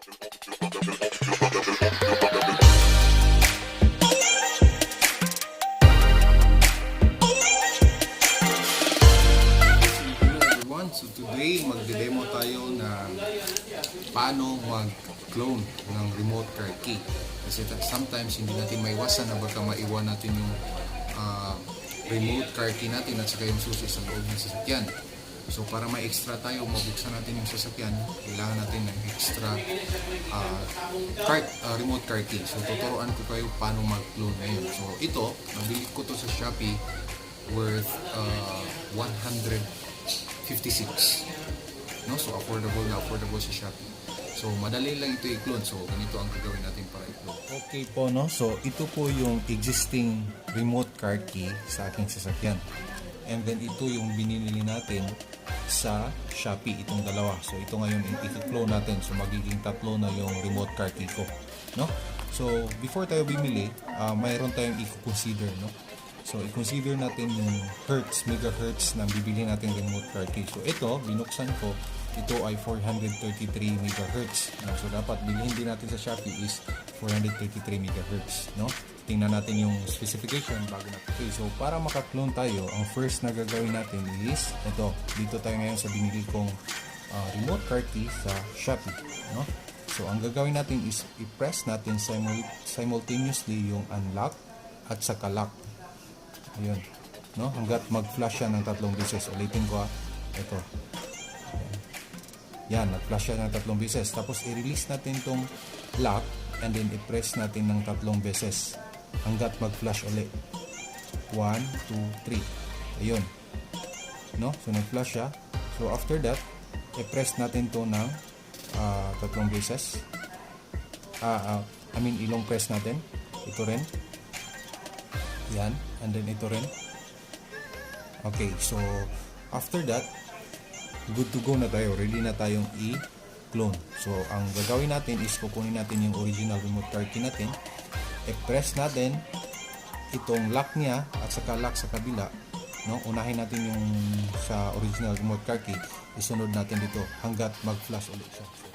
So today magde-demo tayo na paano mag-clone ng remote car key. Kasi sometimes hindi natin maiwasan na baka maiwan natin yung remote car key natin at saka yung susi sa loob ng sasakyan. So para may extra tayo, mabuksan natin yung sasakyan, kailangan natin ng extra remote car key. So tuturuan ko kayo paano mag-clone ngayon. So ito, nabili ko to sa Shopee worth 156. No? So affordable sa Shopee. So madali lang ito i-clone. So ganito ang gagawin natin para i-clone. Okay po, no? So ito po yung existing remote car key sa aking sasakyan. And then ito yung binili natin sa Shopee, itong dalawa. So ito ngayon i-clone natin. So magiging tatlo na yung remote car key ko, no? So before tayo bimili, mayroon tayong i-consider, no? So, i-consider natin yung hertz, megahertz na bibili natin remote car key. So, ito, binuksan ko, ito ay 433 megahertz. So, dapat bilhin din natin sa Shopee is 433 megahertz, no? Tingnan natin yung specification bago natin. Okay, so para maka-clone tayo, ang first na gagawin natin is, ito, dito tayo ngayon sa binili kong remote car key sa Shopee, no? So, ang gagawin natin is, i-press natin simultaneously yung unlock at saka lock. Ayun, no? Hanggat mag-flash siya ng 3 beses. Ulitin ko, ito. Yan, nag-flash siya ng 3 beses. Tapos i-release natin tong lock and then i-press natin ng 3 beses hanggat mag-flash ulit. 1, 2, 3. Ayun, no? So nag-flash siya. So after that, i-press natin to ng 3 beses. Ilong press natin. Ito rin. Yan, and then ito rin. Okay, so after that, good to go na tayo. Ready na tayong i-clone. So ang gagawin natin is kukunin natin yung original remote car key natin, i-press natin itong lock niya at saka lock sa kabila, no? Unahin natin yung sa original remote car key, isunod natin dito hanggat mag-flash ulit siya.